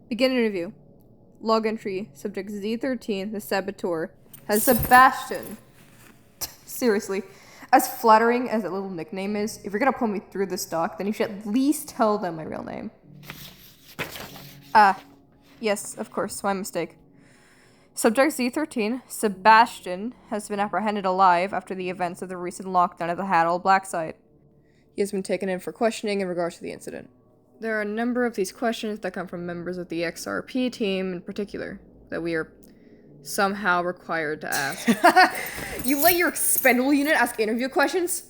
Begin interview. Log entry. Subject Z13, the saboteur, has Sebastian. Seriously. As flattering as that little nickname is, if you're gonna put me through this doc, then you should at least tell them my real name. Yes, of course, my mistake. Subject Z13, Sebastian, has been apprehended alive after the events of the recent lockdown at the Haddle Black site. He has been taken in for questioning in regards to the incident. There are a number of these questions that come from members of the XRP team in particular, that we are somehow required to ask. You let your expendable unit ask interview questions?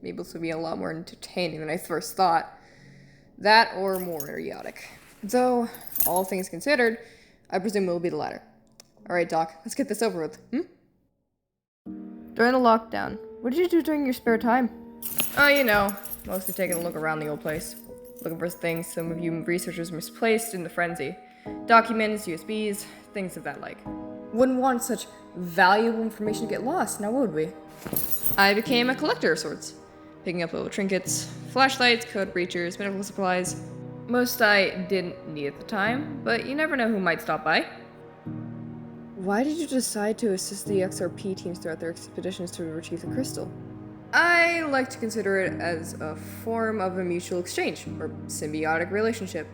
Maybe this would be a lot more entertaining than I first thought. That or more idiotic. Though, all things considered, I presume it will be the latter. Alright, Doc, let's get this over with, During the lockdown, what did you do during your spare time? Oh, mostly taking a look around the old place. Looking for things some of you researchers misplaced in the frenzy. Documents, USBs, things of that like. Wouldn't want such valuable information to get lost, now would we? I became a collector of sorts. Picking up little trinkets, flashlights, code breachers, medical supplies. Most I didn't need at the time, but you never know who might stop by. Why did you decide to assist the XRP teams throughout their expeditions to retrieve the crystal? I like to consider it as a form of a mutual exchange, or symbiotic relationship.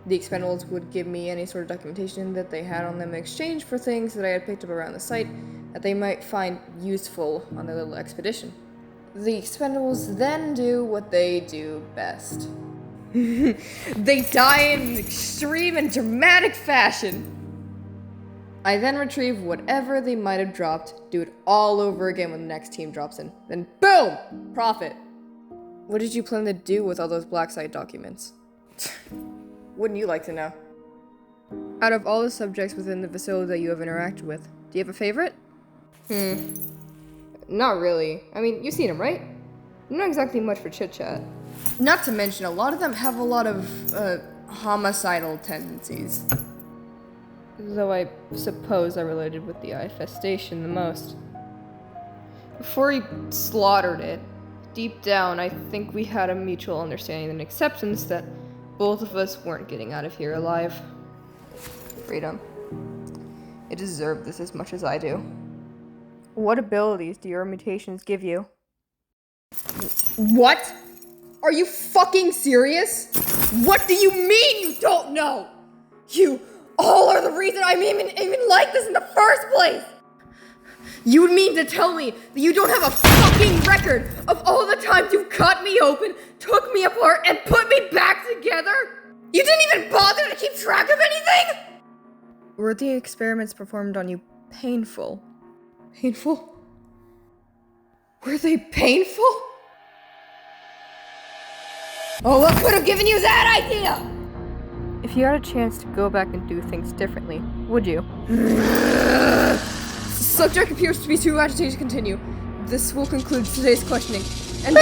The Expendables would give me any sort of documentation that they had on them in exchange for things that I had picked up around the site that they might find useful on their little expedition. The Expendables then do what they do best. They die in extreme and dramatic fashion. I then retrieve whatever they might have dropped, do it all over again when the next team drops in. Then boom! Profit. What did you plan to do with all those black site documents? Wouldn't you like to know? Out of all the subjects within the facility that you have interacted with, do you have a favorite? Not really. I mean, you've seen them, right? Not exactly much for chit-chat. Not to mention, a lot of them have a lot of, homicidal tendencies. Though I suppose I related with the infestation the most. Before he slaughtered it, deep down I think we had a mutual understanding and acceptance that both of us weren't getting out of here alive. Freedom. It deserved this as much as I do. What abilities do your mutations give you? What? Are you fucking serious? What do you mean you don't know? You all are the reason I'm even like this in the first place! You would mean to tell me that you don't have a fucking record of all the times you cut me open, took me apart, and put me back together? You didn't even bother to keep track of anything? Were the experiments performed on you painful? Painful? Were they painful? Oh, what could have given you that idea? If you had a chance to go back and do things differently, would you? Subject appears to be too agitated to continue. This will conclude today's questioning. And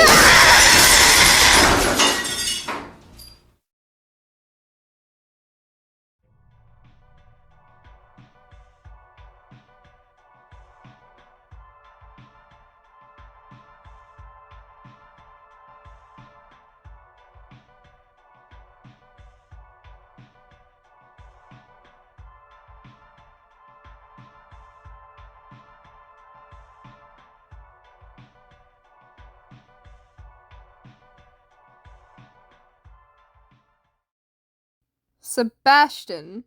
Sebastian.